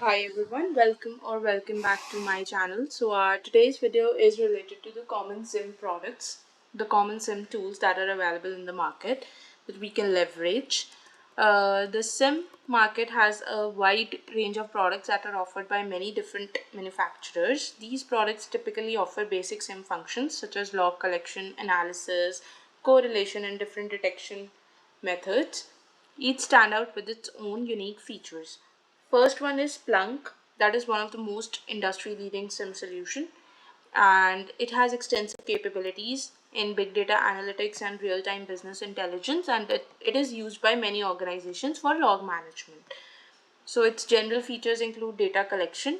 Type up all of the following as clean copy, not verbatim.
Hi everyone, welcome back to my channel. So today's video is related to the common SIEM products, the common SIEM tools that are available in the market that we can leverage. The SIEM market has a wide range of products that are offered by many different manufacturers. These products typically offer basic SIEM functions such as log collection, analysis, correlation, and different detection methods. Each stand out with its own unique features. First one is Splunk, that is one of the most industry leading SIEM solution, and it has extensive capabilities in big data analytics and real-time business intelligence, and it is used by many organizations for log management. So its general features include data collection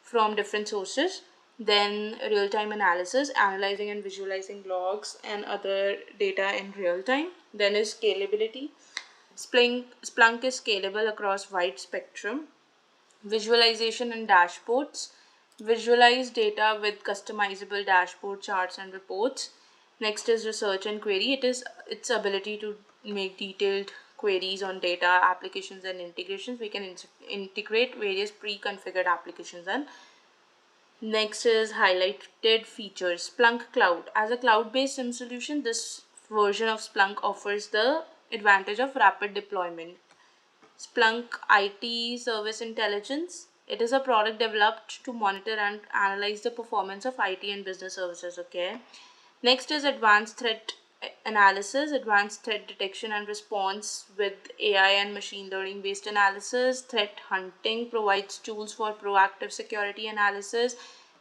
from different sources, then real-time analysis, analyzing and visualizing logs and other data in real time. Then is scalability. Splunk is scalable across wide spectrum. Visualization and dashboards. Visualize data with customizable dashboard charts and reports. Next is research and query. It is its ability to make detailed queries on data, applications, and integrations. We can integrate various pre-configured applications. And next is highlighted features. Splunk Cloud. As a cloud-based SIEM solution, this version of Splunk offers the advantage of rapid deployment. Splunk IT Service Intelligence. It is a product developed to monitor and analyze the performance of IT and business services. Okay. Next is advanced threat analysis, advanced threat detection and response with AI and machine learning based analysis. Threat hunting provides tools for proactive security analysis.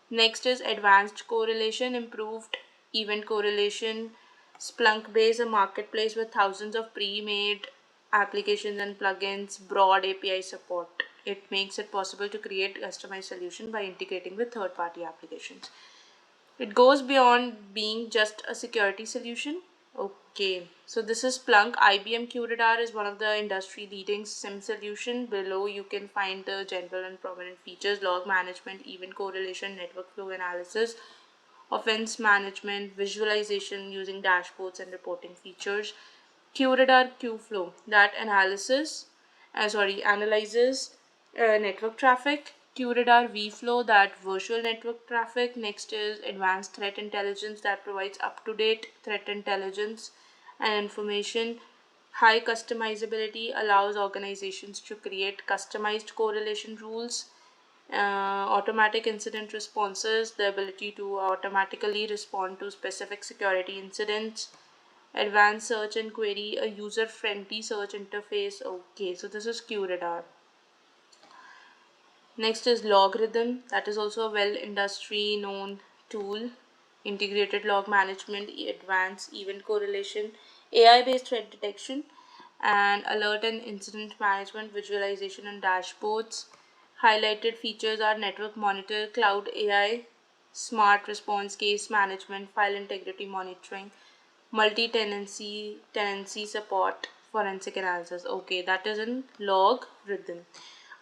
Next is advanced correlation, improved event correlation. Splunk-based a marketplace with thousands of pre-made applications and plugins, broad API support. It makes it possible to create customized solution by integrating with third-party applications. It goes beyond being just a security solution. Okay, so this is Splunk. IBM Qradar is one of the industry leading SIEM solution. Below you can find the general and prominent features: log management, event correlation, network flow analysis, offense management, visualization using dashboards and reporting features. Qradar Qflow that analyzes network traffic. Qradar vFlow that virtual network traffic. Next is advanced threat intelligence that provides up-to-date threat intelligence and information. High customizability allows organizations to create customized correlation rules. Automatic incident responses, the ability to automatically respond to specific security incidents. Advanced search and query, a user-friendly search interface. Okay, so this is Qradar. Next is logarithm, that is also a well industry known tool. Integrated log management, advanced event correlation, AI-based threat detection, and alert and incident management, visualization and dashboards. Highlighted features are network monitor, cloud AI, smart response, case management, file integrity monitoring, multi-tenancy support, forensic analysis. Okay, that is in log rhythm.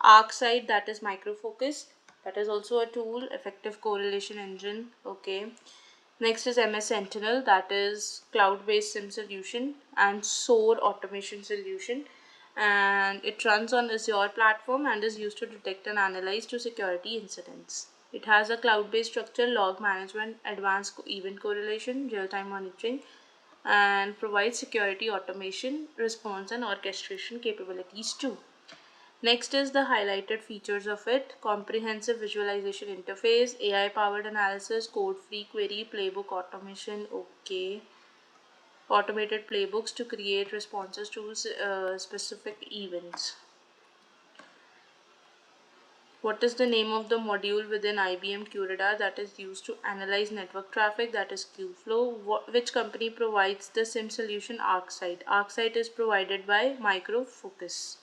ArcSight, that is micro focus, that is also a tool. Effective correlation engine. Okay. Next is MS Sentinel, that is cloud-based SIEM solution and SOAR automation solution, and it runs on Azure platform and is used to detect and analyze to security incidents. It has a cloud-based structure, log management, advanced event correlation, real-time monitoring, and provides security automation, response, and orchestration capabilities too. Next is the highlighted features of it: comprehensive visualization interface, AI powered analysis, code free query, playbook automation. Okay. Automated playbooks to create responses to specific events. What is the name of the module within IBM Qradar that is used to analyze network traffic? That is Qflow. Which company provides the SIEM solution? ArcSight. ArcSight is provided by Micro Focus.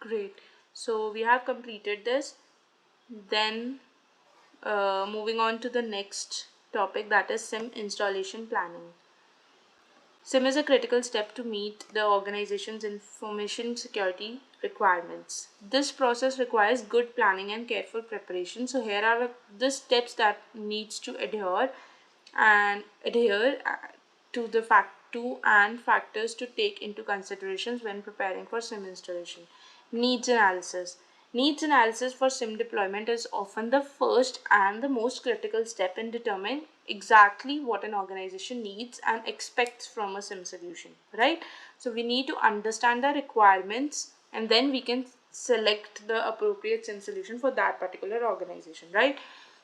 Great. So we have completed this. Then moving on to the next topic, that is SIEM installation planning. SIEM is a critical step to meet the organization's information security requirements. This process requires good planning and careful preparation. So here are the steps that needs to adhere to the factors to take into considerations when preparing for SIEM installation. Needs analysis. Needs analysis for SIEM deployment is often the first and the most critical step in determining exactly what an organization needs and expects from a SIEM solution, right? So we need to understand the requirements and then we can select the appropriate SIEM solution for that particular organization, right?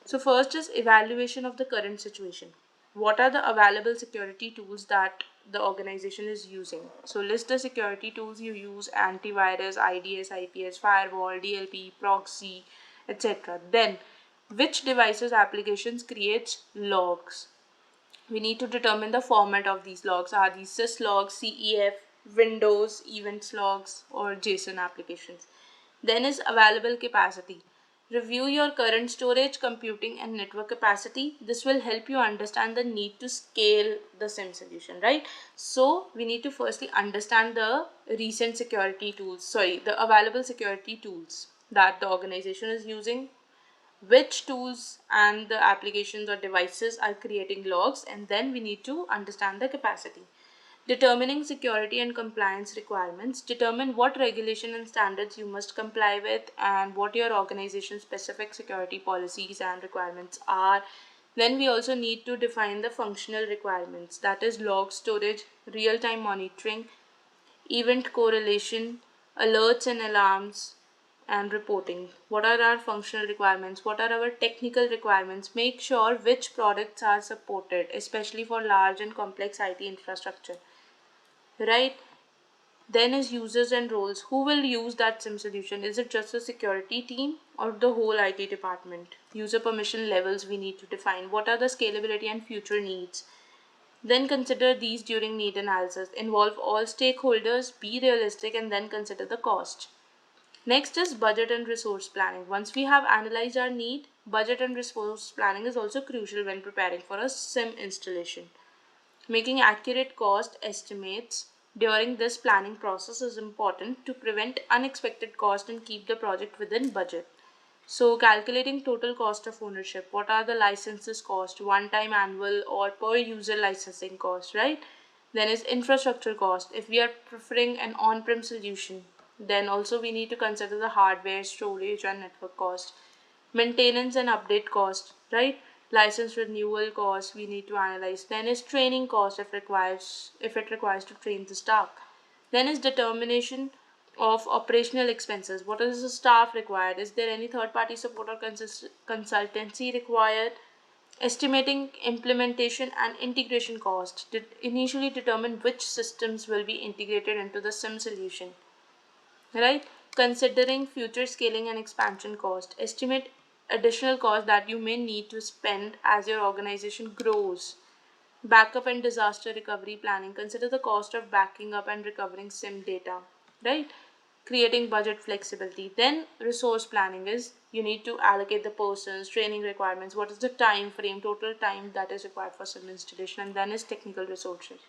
So first is evaluation of the current situation. What are the available security tools that the organization is using? So list the security tools you use: antivirus, IDS, IPS, firewall, DLP, proxy, etc. Then which devices applications creates logs? We need to determine the format of these logs. Are these sys logs, CEF, Windows, events logs, or JSON applications? Then is available capacity. Review your current storage, computing, and network capacity. This will help you understand the need to scale the SIEM solution, right? So we need to firstly understand the the available security tools that the organization is using, which tools and the applications or devices are creating logs, and then we need to understand the capacity. Determining security and compliance requirements. Determine what regulation and standards you must comply with and what your organization's specific security policies and requirements are. Then we also need to define the functional requirements, that is log storage, real-time monitoring, event correlation, alerts and alarms, and reporting. What are our functional requirements? What are our technical requirements? Make sure which products are supported, especially for large and complex IT infrastructure, right? Then is users and roles. Who will use that SIEM solution? Is it just the security team or the whole IT department? User permission levels we need to define. What are the scalability and future needs? Then consider these during need analysis. Involve all stakeholders, be realistic, and then consider the cost. Next is budget and resource planning. Once we have analyzed our need, budget and resource planning is also crucial when preparing for a SIEM installation. Making accurate cost estimates during this planning process is important to prevent unexpected cost and keep the project within budget. So calculating total cost of ownership. What are the licenses cost, one-time annual or per user licensing cost, right? Then is infrastructure cost. If we are preferring an on-prem solution, then also we need to consider the hardware, storage, and network cost. Maintenance and update cost, right? License renewal cost we need to analyze. Then is training cost if it requires to train the staff. Then is determination of operational expenses. What is the staff required? Is there any third party support or consultancy required? Estimating implementation and integration cost. Initially determine which systems will be integrated into the SIEM solution, right? Considering future scaling and expansion cost. Estimate additional cost that you may need to spend as your organization grows. Backup and disaster recovery planning. Consider the cost of backing up and recovering SIEM data, right? Creating budget flexibility. Then resource planning is you need to allocate the persons, training requirements, what is the time frame, total time that is required for SIEM installation, and then is technical resources,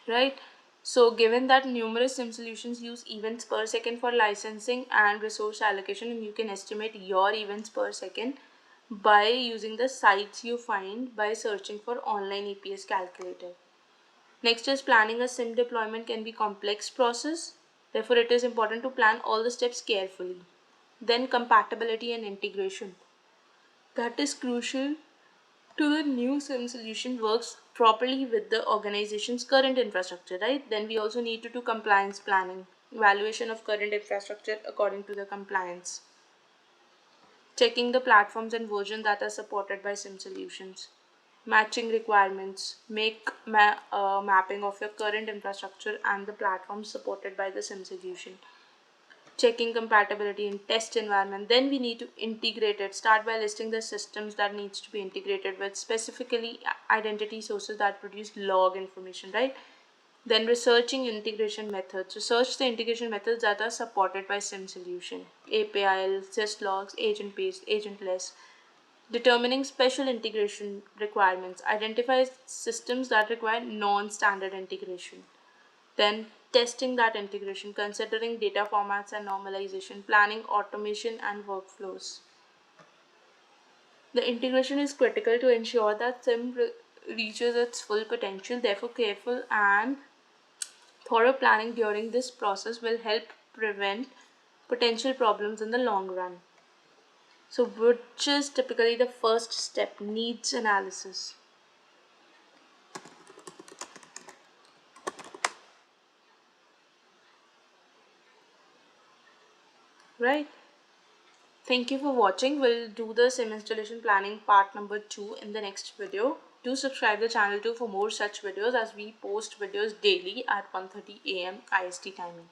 right? So given that numerous SIEM solutions use events per second for licensing and resource allocation, and you can estimate your events per second by using the sites you find by searching for online EPS calculator. Next is planning a SIEM deployment can be complex process. Therefore, it is important to plan all the steps carefully. Then compatibility and integration. That is crucial to the new SIEM solution works properly with the organization's current infrastructure, right? Then we also need to do compliance planning, evaluation of current infrastructure according to the compliance, checking the platforms and versions that are supported by SIEM solutions, matching requirements, make mapping of your current infrastructure and the platforms supported by the SIEM solution, checking compatibility in test environment. Then we need to integrate it. Start by listing the systems that needs to be integrated with, specifically identity sources that produce log information, right? Then researching integration methods. Research the integration methods that are supported by SIEM solution, API, syslogs, agent based, agentless. Determining special integration requirements. Identify systems that require non-standard integration. Then testing that integration, considering data formats and normalization, planning automation and workflows. The integration is critical to ensure that SIEM reaches its full potential. Therefore, careful and thorough planning during this process will help prevent potential problems in the long run. So, which is typically the first step? Needs analysis. Right? Thank you for watching. We'll do the SIEM installation planning part number 2 in the next video. Do subscribe the channel too for more such videos, as we post videos daily at 1:30 AM IST timing.